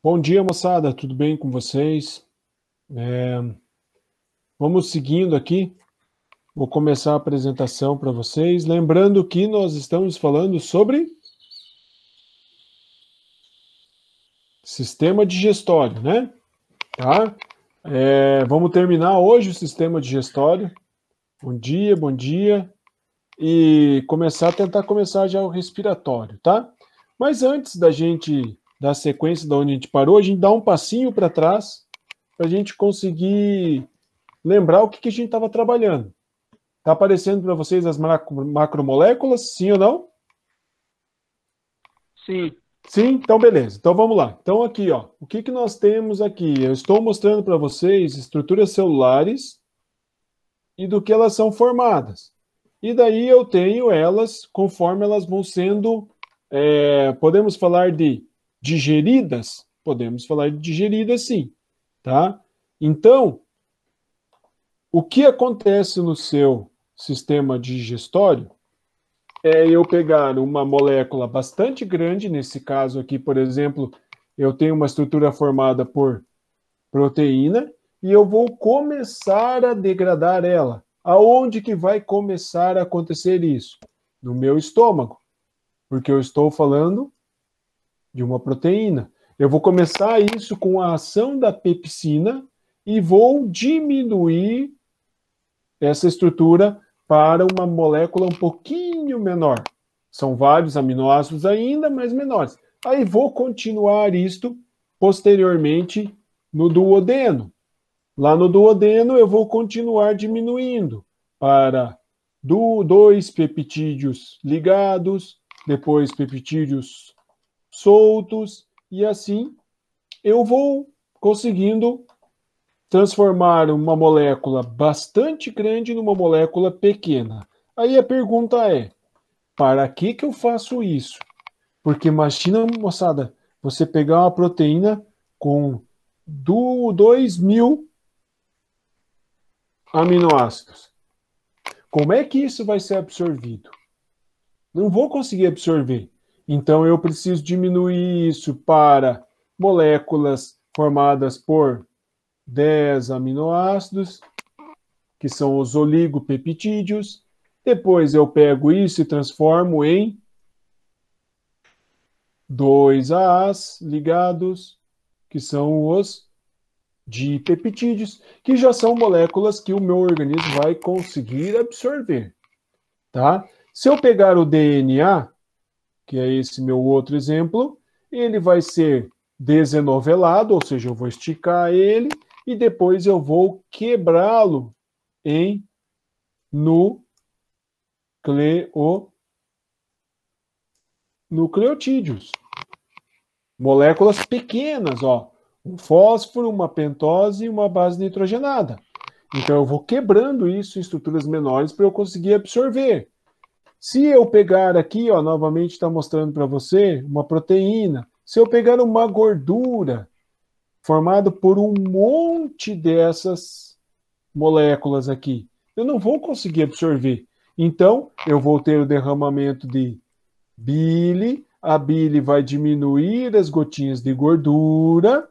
Bom dia, moçada, tudo bem com vocês? Vamos seguindo aqui. Vou começar a apresentação para vocês. Lembrando que nós estamos falando sobre sistema digestório, né? Tá? Vamos terminar hoje o sistema digestório. Bom dia, bom dia. E tentar começar já o respiratório, tá? Mas antes da gente dar sequência de onde a gente parou, a gente dá um passinho para trás para a gente conseguir lembrar o que a gente estava trabalhando. Está aparecendo para vocês as macromoléculas, sim ou não? Sim. Sim? Então beleza. Então vamos lá. Então aqui, ó, o que nós temos aqui? Eu estou mostrando para vocês estruturas celulares e do que elas são formadas. E daí eu tenho elas conforme elas vão sendo, podemos falar de digeridas? Podemos falar de digeridas sim, tá? Então, o que acontece no seu sistema digestório é eu pegar uma molécula bastante grande, nesse caso aqui, por exemplo, eu tenho uma estrutura formada por proteína, e eu vou começar a degradar ela. Aonde que vai começar a acontecer isso? No meu estômago, porque eu estou falando de uma proteína. Eu vou começar isso com a ação da pepsina e vou diminuir essa estrutura para uma molécula um pouquinho menor. São vários aminoácidos ainda, mas menores. Aí vou continuar isto posteriormente no duodeno. Lá no duodeno eu vou continuar diminuindo para dois peptídeos ligados, depois peptídeos soltos, e assim eu vou conseguindo transformar uma molécula bastante grande numa molécula pequena. Aí a pergunta é, para que eu faço isso? Porque imagina, moçada, você pegar uma proteína com 2.000 aminoácidos. Como é que isso vai ser absorvido? Não vou conseguir absorver. Então eu preciso diminuir isso para moléculas formadas por 10 aminoácidos, que são os oligopeptídeos. Depois eu pego isso e transformo em 2 AAs ligados, que são os dipeptídeos, que já são moléculas que o meu organismo vai conseguir absorver, tá? Se eu pegar o DNA, que é esse meu outro exemplo, ele vai ser desenovelado, ou seja, eu vou esticar ele e depois eu vou quebrá-lo em nucleotídeos. Moléculas pequenas, ó. Um fósforo, uma pentose e uma base nitrogenada. Então eu vou quebrando isso em estruturas menores para eu conseguir absorver. Se eu pegar aqui, ó, novamente está mostrando para você uma proteína. Se eu pegar uma gordura formada por um monte dessas moléculas aqui, eu não vou conseguir absorver. Então, eu vou ter o derramamento de bile, a bile vai diminuir as gotinhas de gordura,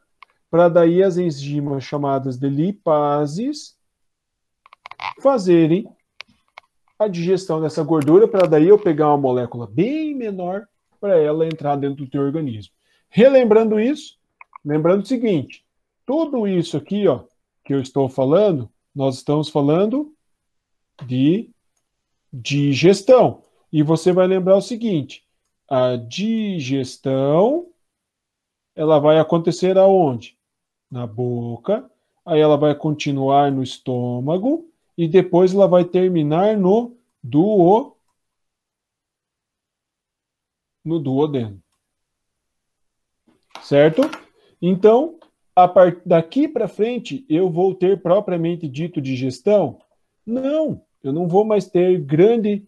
para daí as enzimas chamadas de lipases fazerem a digestão dessa gordura, para daí eu pegar uma molécula bem menor para ela entrar dentro do teu organismo. Relembrando isso, lembrando o seguinte, tudo isso aqui, ó, que eu estou falando, nós estamos falando de digestão. E você vai lembrar o seguinte, a digestão, ela vai acontecer aonde? Na boca, aí ela vai continuar no estômago e depois ela vai terminar no duodeno. Certo? Então, daqui para frente, eu vou ter propriamente dito digestão? Não, eu não vou mais ter grande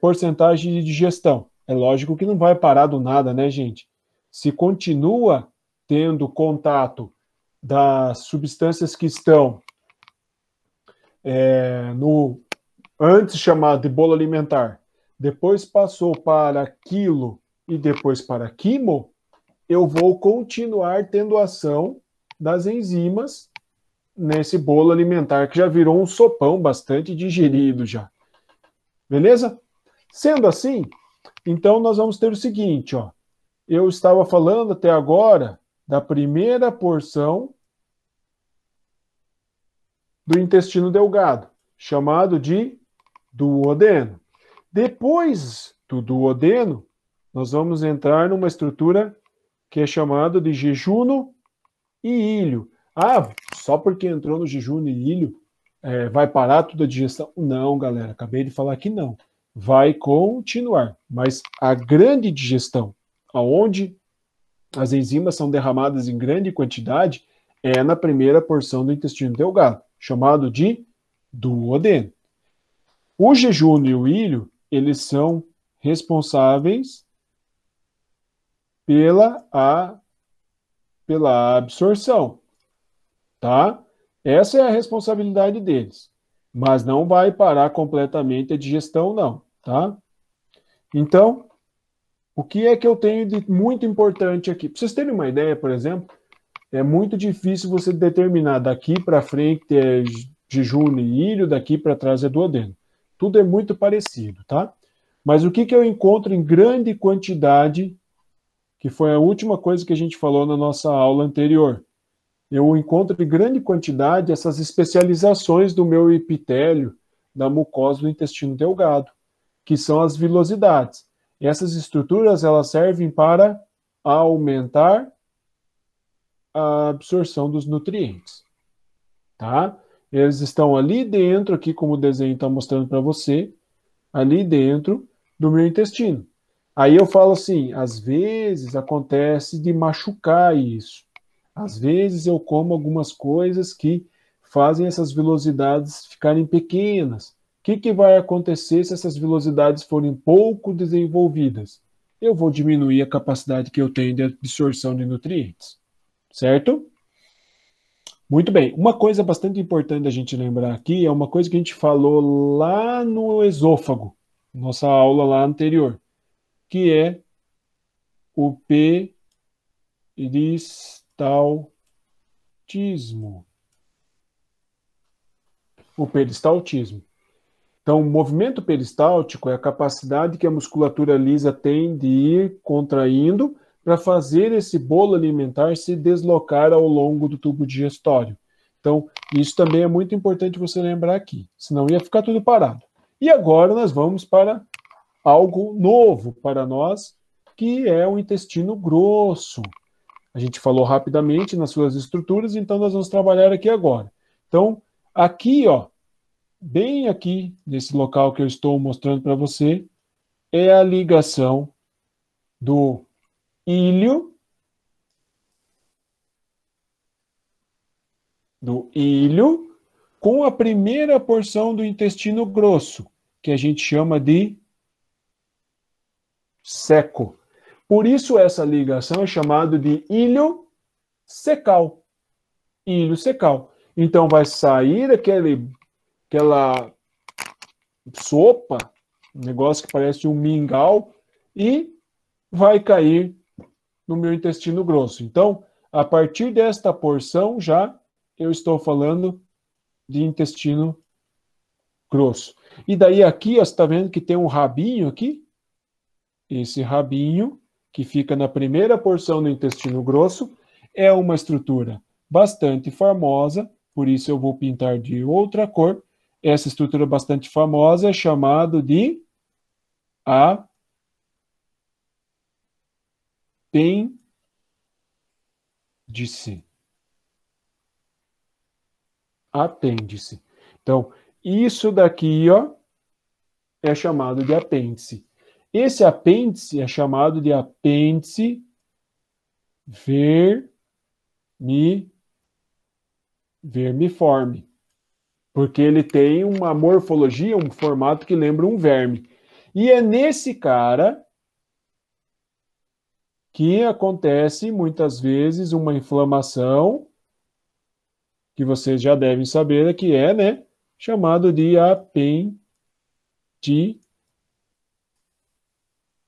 porcentagem de digestão. É lógico que não vai parar do nada, né, gente? Se continua tendo contato das substâncias que estão no antes chamado de bolo alimentar, depois passou para quilo e depois para quimo, eu vou continuar tendo ação das enzimas nesse bolo alimentar, que já virou um sopão bastante digerido já. Beleza? Sendo assim, então nós vamos ter o seguinte, ó. Eu estava falando até agora da primeira porção do intestino delgado, chamado de duodeno. Depois do duodeno, nós vamos entrar numa estrutura que é chamada de jejuno e ilho. Ah, só porque entrou no jejuno e ilho, vai parar toda a digestão? Não, galera, acabei de falar que não. Vai continuar, mas a grande digestão, aonde as enzimas são derramadas em grande quantidade, é na primeira porção do intestino delgado, chamado de duodeno. O jejuno e o ilho, eles são responsáveis pela absorção, tá? Essa é a responsabilidade deles, mas não vai parar completamente a digestão, não, tá? Então, o que é que eu tenho de muito importante aqui? Para vocês terem uma ideia, por exemplo, é muito difícil você determinar daqui para frente é jejuno e ilho, daqui para trás é duodeno. Tudo é muito parecido, tá? Mas o que eu encontro em grande quantidade, que foi a última coisa que a gente falou na nossa aula anterior, eu encontro em grande quantidade essas especializações do meu epitélio, da mucosa do intestino delgado, que são as vilosidades. Essas estruturas, elas servem para aumentar a absorção dos nutrientes, tá? Eles estão ali dentro, aqui como o desenho está mostrando para você, ali dentro do meu intestino. Aí eu falo assim, às vezes acontece de machucar isso. Às vezes eu como algumas coisas que fazem essas velocidades ficarem pequenas. O que vai acontecer se essas velocidades forem pouco desenvolvidas? Eu vou diminuir a capacidade que eu tenho de absorção de nutrientes. Certo? Muito bem. Uma coisa bastante importante a gente lembrar aqui é uma coisa que a gente falou lá no esôfago, nossa aula lá anterior, que é o peristaltismo. O peristaltismo. Então, o movimento peristáltico é a capacidade que a musculatura lisa tem de ir contraindo para fazer esse bolo alimentar se deslocar ao longo do tubo digestório. Então, isso também é muito importante você lembrar aqui, senão ia ficar tudo parado. E agora nós vamos para algo novo para nós, que é o intestino grosso. A gente falou rapidamente nas suas estruturas, então nós vamos trabalhar aqui agora. Então, aqui, ó, bem aqui, nesse local que eu estou mostrando para você, é a ligação do ilho, com a primeira porção do intestino grosso, que a gente chama de seco. Por isso essa ligação é chamada de ilho secal. Ilho secal. Então vai sair aquela sopa, um negócio que parece um mingau, e vai cair no meu intestino grosso. Então, a partir desta porção, já eu estou falando de intestino grosso. E daí aqui, ó, você está vendo que tem um rabinho aqui? Esse rabinho, que fica na primeira porção do intestino grosso, é uma estrutura bastante famosa, por isso eu vou pintar de outra cor. Essa estrutura bastante famosa é chamada de apêndice. Apêndice. Então, isso daqui, ó, é chamado de apêndice. Esse apêndice é chamado de apêndice vermiforme, porque ele tem uma morfologia, um formato que lembra um verme. E é nesse cara que acontece muitas vezes uma inflamação, que vocês já devem saber que é, né, chamado de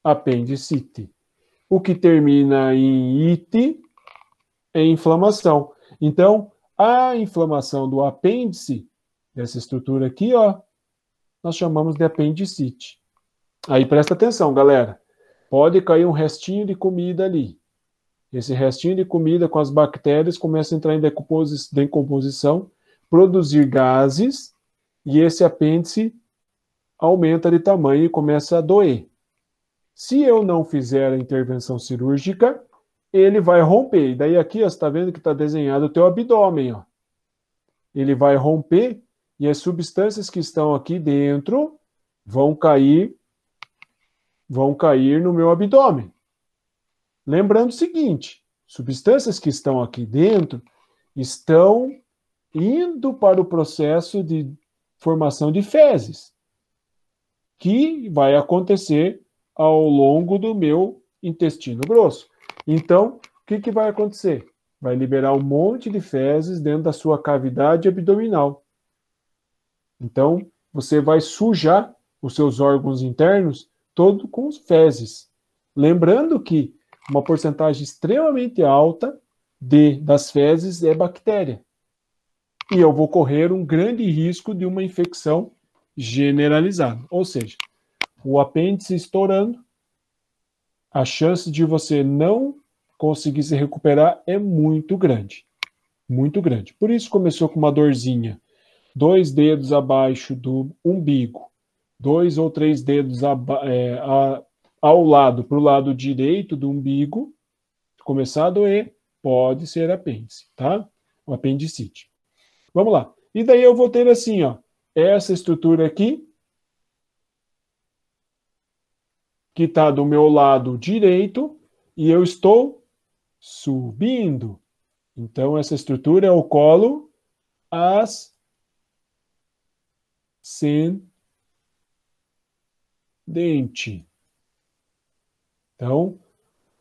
apendicite. O que termina em ite é inflamação. Então, a inflamação do apêndice, dessa estrutura aqui, ó, nós chamamos de apendicite. Aí presta atenção, galera. Pode cair um restinho de comida ali. Esse restinho de comida com as bactérias começa a entrar em decomposição, produzir gases, e esse apêndice aumenta de tamanho e começa a doer. Se eu não fizer a intervenção cirúrgica, ele vai romper. E daí aqui, ó, você está vendo que está desenhado o teu abdômen, ó. Ele vai romper e as substâncias que estão aqui dentro vão cair no meu abdômen. Lembrando o seguinte, substâncias que estão aqui dentro estão indo para o processo de formação de fezes, que vai acontecer ao longo do meu intestino grosso. Então, o que vai acontecer? Vai liberar um monte de fezes dentro da sua cavidade abdominal. Então, você vai sujar os seus órgãos internos todo com fezes. Lembrando que uma porcentagem extremamente alta das fezes é bactéria. E eu vou correr um grande risco de uma infecção generalizada. Ou seja, o apêndice estourando, a chance de você não conseguir se recuperar é muito grande. Muito grande. Por isso começou com uma dorzinha. 2 dedos abaixo do umbigo. 2 ou 3 dedos ao lado, para o lado direito do umbigo. Começar a doer, pode ser apêndice, tá? O apendicite. Vamos lá. E daí eu vou ter assim, ó, essa estrutura aqui, que está do meu lado direito, e eu estou subindo. Então, essa estrutura é o colo ascendente. Então,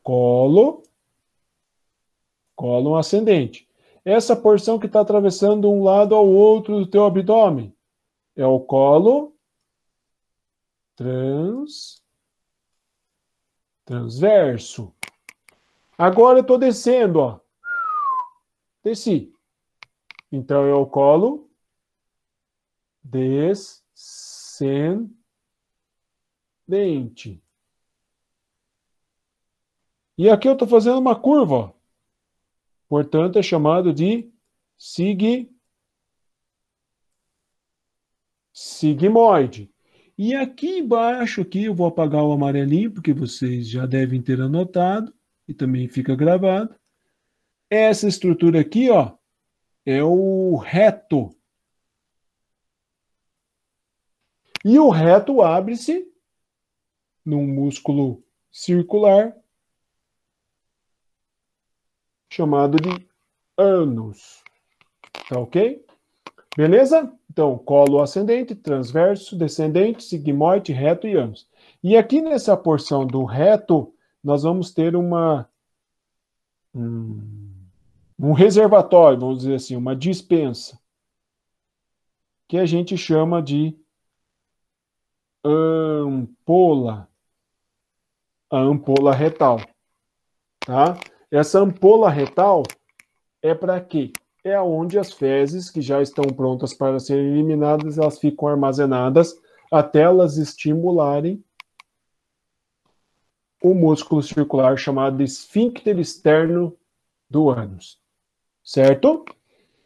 colo ascendente. Essa porção que está atravessando um lado ao outro do teu abdômen é o colo transverso. Agora eu estou descendo, ó. Desci. Então é o colo descendente. E aqui eu estou fazendo uma curva, ó. Portanto, é chamado de sigmoide. E aqui embaixo, aqui eu vou apagar o amarelinho, porque vocês já devem ter anotado, e também fica gravado. Essa estrutura aqui, ó, é o reto. E o reto abre-se num músculo circular chamado de ânus. Tá ok? Beleza? Então, colo ascendente, transverso, descendente, sigmoide, reto e ânus. E aqui nessa porção do reto, nós vamos ter um reservatório, vamos dizer assim, uma dispensa, que a gente chama de ampola. A ampola retal. Tá? Essa ampola retal é para quê? É onde as fezes que já estão prontas para serem eliminadas, elas ficam armazenadas até elas estimularem o músculo circular chamado esfíncter externo do ânus. Certo?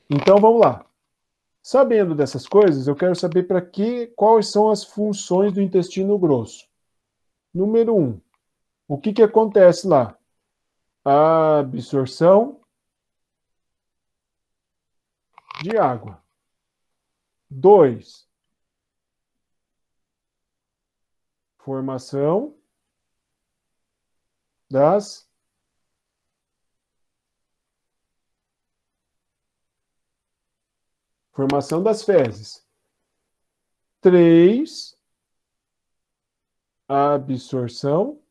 Então vamos lá. Sabendo dessas coisas, eu quero saber quais são as funções do intestino grosso. Número 1. O que acontece lá? A absorção de água. 2. Formação das fezes. 3. Absorção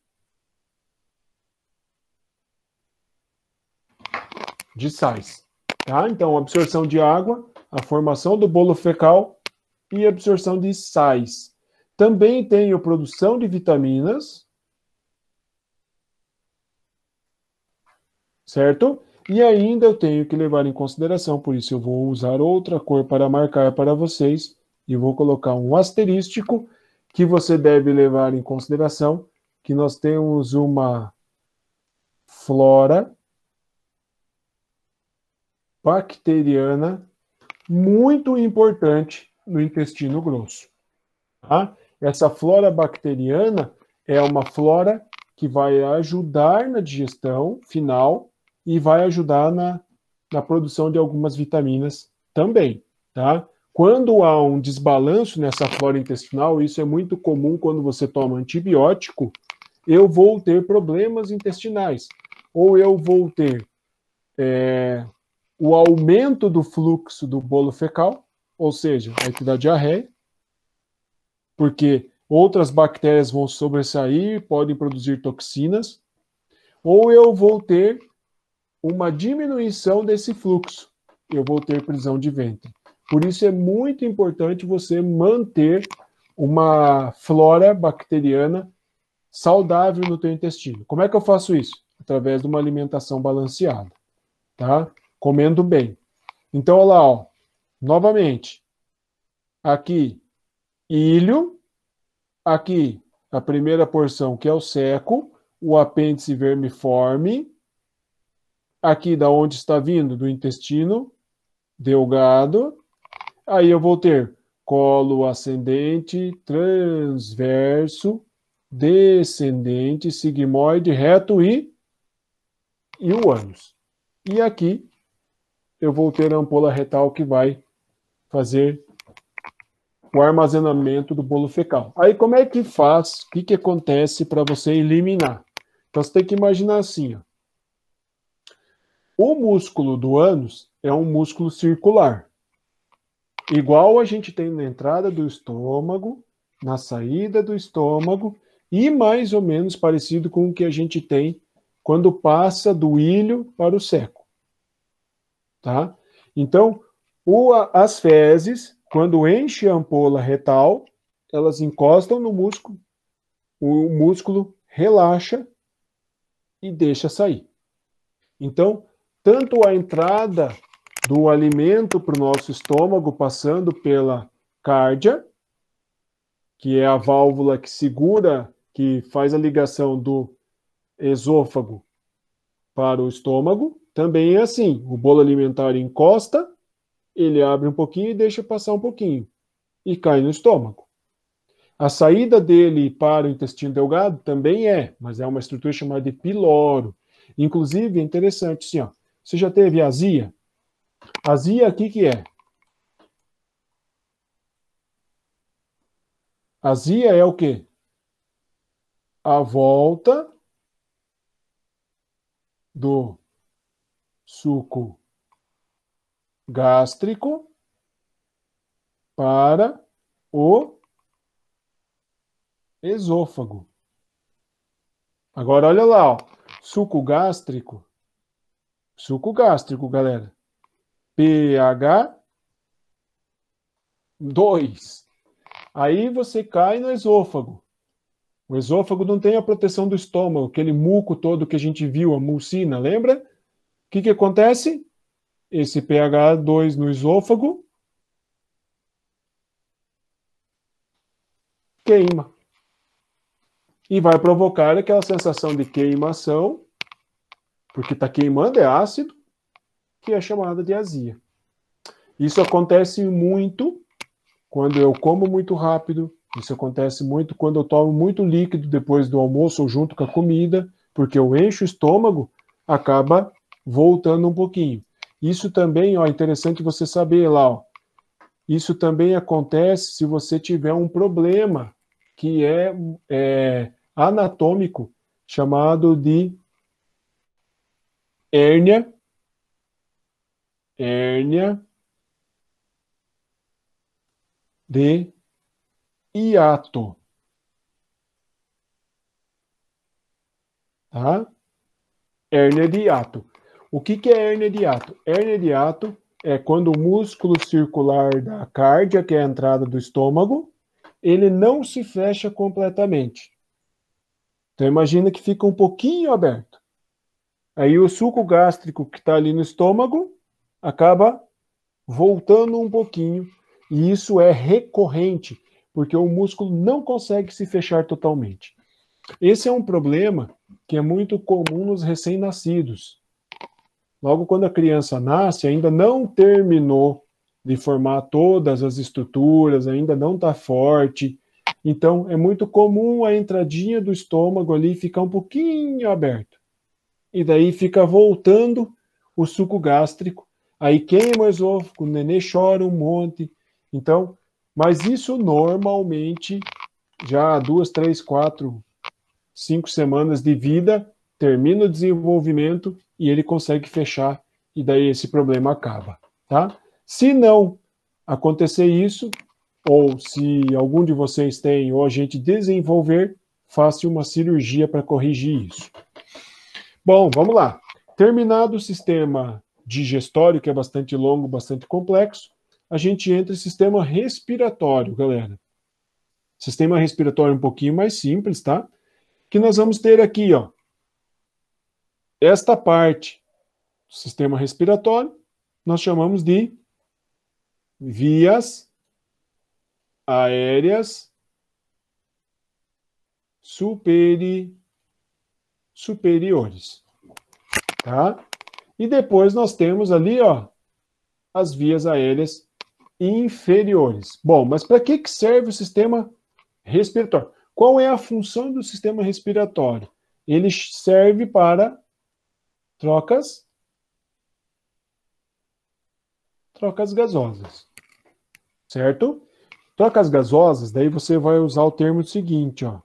de sais. Tá? Então, absorção de água, a formação do bolo fecal e absorção de sais. Também tem a produção de vitaminas certo? E ainda eu tenho que levar em consideração, por isso eu vou usar outra cor para marcar para vocês, e vou colocar um asterístico, que você deve levar em consideração, que nós temos uma flora bacteriana muito importante no intestino grosso. Tá? Essa flora bacteriana é uma flora que vai ajudar na digestão final e vai ajudar na produção de algumas vitaminas também. Tá? Quando há um desbalanço nessa flora intestinal, isso é muito comum quando você toma antibiótico, eu vou ter problemas intestinais. Ou eu vou ter o aumento do fluxo do bolo fecal, ou seja, vai te dar diarreia, porque outras bactérias vão sobressair, podem produzir toxinas, ou eu vou ter uma diminuição desse fluxo, eu vou ter prisão de ventre. Por isso é muito importante você manter uma flora bacteriana saudável no teu intestino. Como é que eu faço isso? Através de uma alimentação balanceada, tá? Comendo bem. Então, olha lá, ó, novamente, aqui, ilho, aqui, a primeira porção, que é o seco, o apêndice vermiforme, aqui da onde está vindo, do intestino delgado, aí eu vou ter colo ascendente, transverso, descendente, sigmoide, reto e o ânus. E aqui eu vou ter a ampola retal que vai fazer o armazenamento do bolo fecal. Aí como é que faz? O que acontece para você eliminar? Então você tem que imaginar assim, ó. O músculo do ânus é um músculo circular. Igual a gente tem na entrada do estômago, na saída do estômago, e mais ou menos parecido com o que a gente tem quando passa do ilho para o seco. Tá? Então, as fezes, quando enche a ampola retal, elas encostam no músculo, o músculo relaxa e deixa sair. Então, tanto a entrada do alimento para o nosso estômago, passando pela cárdia, que é a válvula que segura, que faz a ligação do esôfago para o estômago, também é assim. O bolo alimentar encosta, ele abre um pouquinho e deixa passar um pouquinho, e cai no estômago. A saída dele para o intestino delgado também mas é uma estrutura chamada de piloro. Inclusive, é interessante, assim, ó, você já teve azia? Azia, o que é? Azia é o quê? A volta do suco gástrico para o esôfago. Agora, olha lá, ó, suco gástrico, galera, pH 2. Aí você cai no esôfago. O esôfago não tem a proteção do estômago, aquele muco todo que a gente viu, a mucina, lembra? O que acontece? Esse pH 2 no esôfago queima. E vai provocar aquela sensação de queimação, porque está queimando, é ácido, que é chamada de azia. Isso acontece muito quando eu como muito rápido, isso acontece muito quando eu tomo muito líquido depois do almoço ou junto com a comida, porque eu encho o estômago, acaba voltando um pouquinho. Isso também, ó, é interessante você saber lá, ó, isso também acontece se você tiver um problema que é anatômico, chamado de hérnia de hiato. Tá? Hérnia de hiato. O que é hérnia de hiato? Hérnia de hiato é quando o músculo circular da cárdia, que é a entrada do estômago, ele não se fecha completamente. Então imagina que fica um pouquinho aberto. Aí o suco gástrico que está ali no estômago acaba voltando um pouquinho, e isso é recorrente, porque o músculo não consegue se fechar totalmente. Esse é um problema que é muito comum nos recém-nascidos. Logo quando a criança nasce, ainda não terminou de formar todas as estruturas, ainda não está forte. Então, é muito comum a entradinha do estômago ali ficar um pouquinho aberto. E daí fica voltando o suco gástrico, aí queima o esôfago, o nenê chora um monte. Então, mas isso normalmente, já 2, 3, 4, 5 semanas de vida, termina o desenvolvimento e ele consegue fechar, e daí esse problema acaba, tá? Se não acontecer isso, ou se algum de vocês tem, ou a gente desenvolver, faça uma cirurgia para corrigir isso. Bom, vamos lá. Terminado o sistema digestório, que é bastante longo, bastante complexo, a gente entra em sistema respiratório, galera. Sistema respiratório um pouquinho mais simples, tá? Que nós vamos ter aqui, ó, esta parte do sistema respiratório, nós chamamos de vias aéreas superiores, tá? E depois nós temos ali, ó, as vias aéreas inferiores. Bom, mas para que serve o sistema respiratório? Qual é a função do sistema respiratório? Ele serve para trocas gasosas, certo? Trocas gasosas, daí você vai usar o termo seguinte, ó,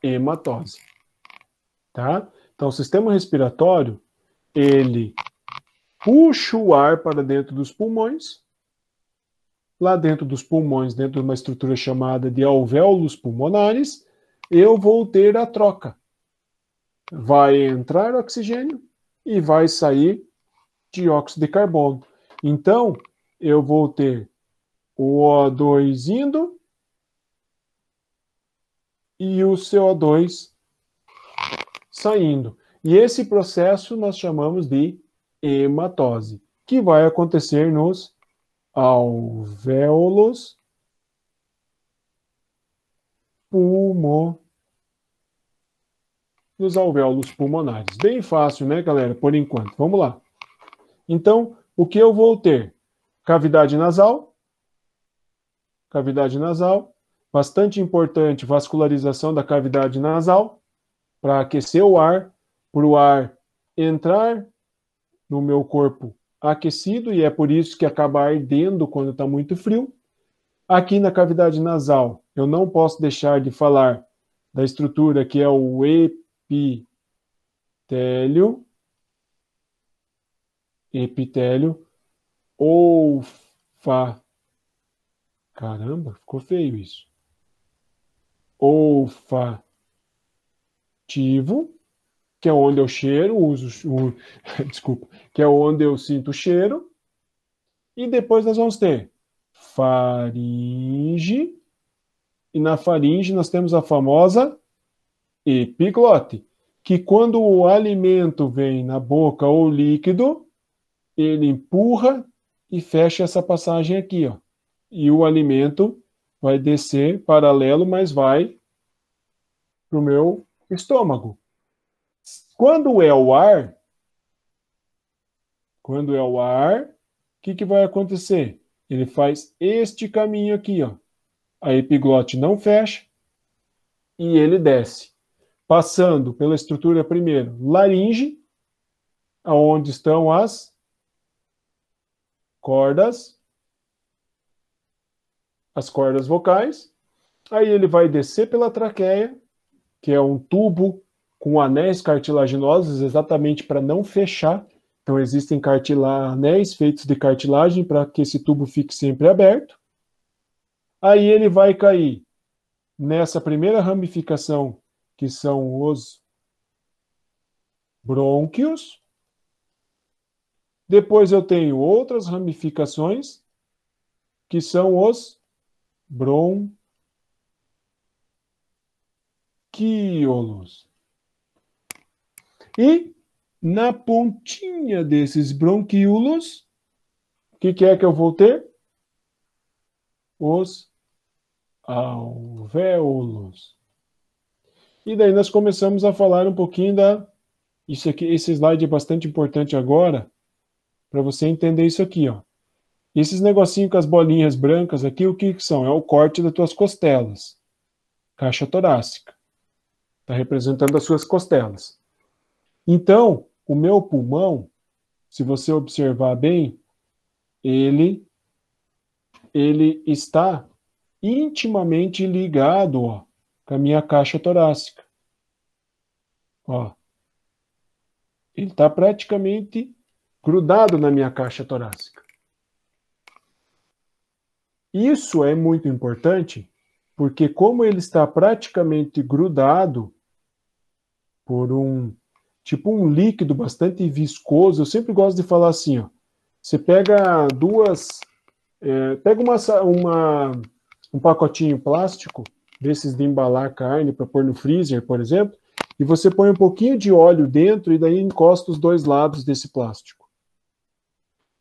hematose, tá? Então, o sistema respiratório, ele puxa o ar para dentro dos pulmões. Lá dentro dos pulmões, dentro de uma estrutura chamada de alvéolos pulmonares, eu vou ter a troca. Vai entrar oxigênio e vai sair dióxido de carbono. Então, eu vou ter o O2 indo e o CO2 saindo. E esse processo nós chamamos de hematose, que vai acontecer nos alvéolos pulmonares. Bem fácil, né, galera? Por enquanto. Vamos lá. Então, o que eu vou ter? Cavidade nasal. Cavidade nasal. Bastante importante, vascularização da cavidade nasal, para aquecer o ar, para o ar entrar no meu corpo aquecido, e é por isso que acaba ardendo quando está muito frio. Aqui na cavidade nasal, eu não posso deixar de falar da estrutura que é o epitélio caramba, ficou feio isso. Olfativo, que é onde eu cheiro, desculpa, que é onde eu sinto o cheiro. E depois nós vamos ter faringe, e na faringe nós temos a famosa epiglote, que quando o alimento vem na boca ou líquido, ele empurra e fecha essa passagem aqui, ó. E o alimento vai descer paralelo, mas vai para o meu estômago. Quando é o ar, o que vai acontecer? Ele faz este caminho aqui, ó. A epiglote não fecha e ele desce, passando pela estrutura primeiro laringe, aonde estão as cordas vocais. Aí ele vai descer pela traqueia, que é um tubo com anéis cartilaginosos, exatamente para não fechar. Então existem anéis feitos de cartilagem para que esse tubo fique sempre aberto. Aí ele vai cair nessa primeira ramificação, que são os brônquios. Depois eu tenho outras ramificações, que são os bronquíolos. E na pontinha desses bronquíolos, o que é que eu vou ter? Os alvéolos. E daí nós começamos a falar um pouquinho isso aqui, esse slide é bastante importante agora, para você entender isso aqui, ó. Esses negocinhos com as bolinhas brancas aqui, o que são? É o corte das tuas costelas. Caixa torácica. Está representando as suas costelas. Então, o meu pulmão, se você observar bem, ele está intimamente ligado, ó, com a minha caixa torácica. Ó. Ele está praticamente grudado na minha caixa torácica. Isso é muito importante, porque como ele está praticamente grudado por tipo um líquido bastante viscoso, eu sempre gosto de falar assim, ó, você pega pega um pacotinho plástico, desses de embalar carne para pôr no freezer, por exemplo, e você põe um pouquinho de óleo dentro e daí encosta os dois lados desse plástico.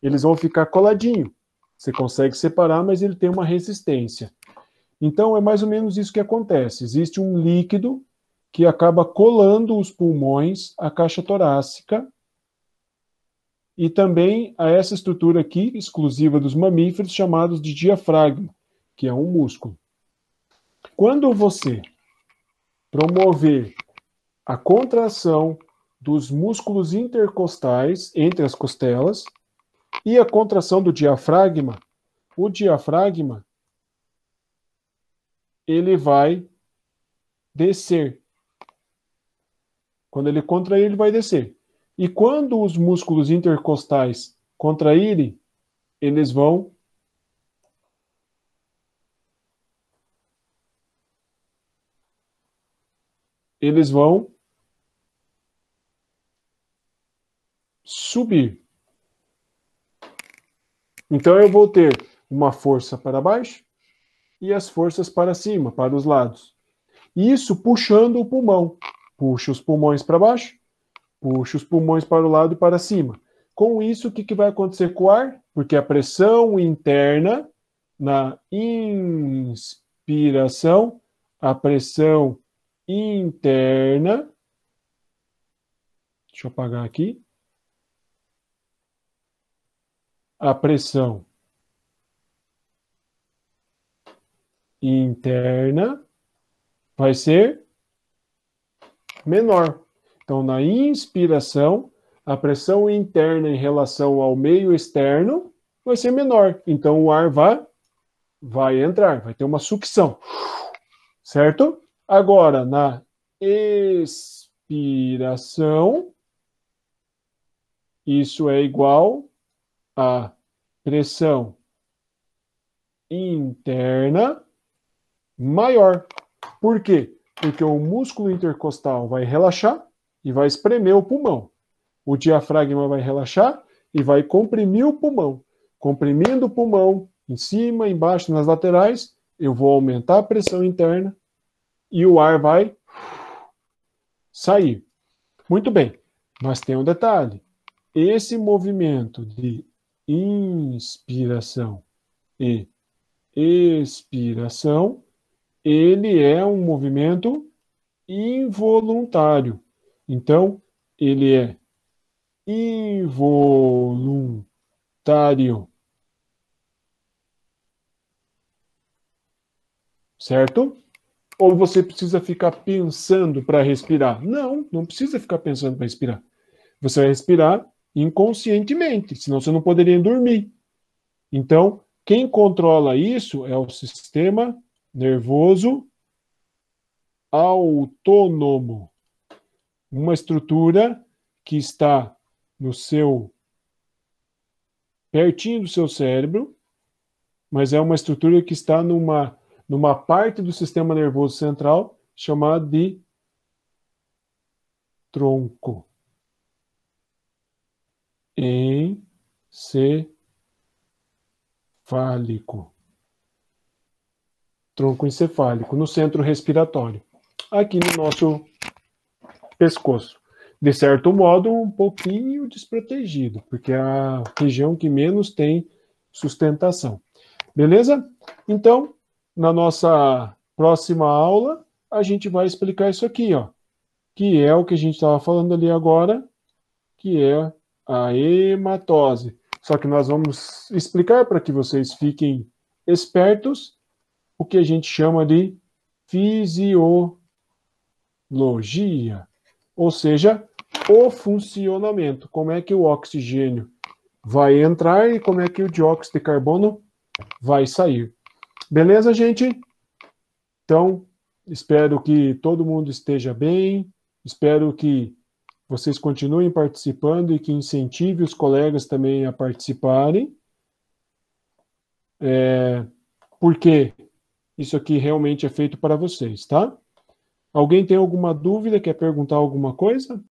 Eles vão ficar coladinho. Você consegue separar, mas ele tem uma resistência. Então, é mais ou menos isso que acontece. Existe um líquido que acaba colando os pulmões à caixa torácica e também a essa estrutura aqui, exclusiva dos mamíferos, chamados de diafragma, que é um músculo. Quando você promover a contração dos músculos intercostais entre as costelas e a contração do diafragma, o diafragma ele vai descer. Quando ele contrair, ele vai descer. E quando os músculos intercostais contraírem, eles vão subir. Então eu vou ter uma força para baixo e as forças para cima, para os lados. Isso puxando o pulmão. Puxa os pulmões para baixo, puxa os pulmões para o lado e para cima. Com isso, o que vai acontecer com o ar? Porque a pressão interna, na inspiração, a pressão interna, deixa eu apagar aqui, a pressão interna vai ser menor. Então, na inspiração, a pressão interna em relação ao meio externo vai ser menor. Então, o ar vai entrar, vai ter uma sucção. Certo? Agora, na expiração, isso é igual a pressão interna maior. Por quê? Porque o músculo intercostal vai relaxar e vai espremer o pulmão. O diafragma vai relaxar e vai comprimir o pulmão. Comprimindo o pulmão em cima, embaixo, nas laterais, eu vou aumentar a pressão interna e o ar vai sair. Muito bem, mas tem um detalhe. Esse movimento de inspiração e expiração, ele é um movimento involuntário. Então, ele é involuntário. Certo? Ou você precisa ficar pensando para respirar? Não, não precisa ficar pensando para respirar. Você vai respirar inconscientemente, senão você não poderia dormir. Então, quem controla isso é o sistema nervoso autônomo. Uma estrutura que está pertinho do seu cérebro, mas é uma estrutura que está numa parte do sistema nervoso central chamada de tronco encefálico. Tronco encefálico, no centro respiratório. aqui no nosso pescoço. De certo modo, um pouquinho desprotegido, porque é a região que menos tem sustentação. Beleza? Então, na nossa próxima aula, a gente vai explicar isso aqui, ó, que é o que a gente estava falando ali agora, que é a hematose. Só que nós vamos explicar para que vocês fiquem espertos o que a gente chama de fisiologia, ou seja, o funcionamento, como é que o oxigênio vai entrar e como é que o dióxido de carbono vai sair. Beleza, gente? Então, espero que todo mundo esteja bem, espero que vocês continuem participando e que incentive os colegas também a participarem, porque isso aqui realmente é feito para vocês, tá? Alguém tem alguma dúvida, quer perguntar alguma coisa?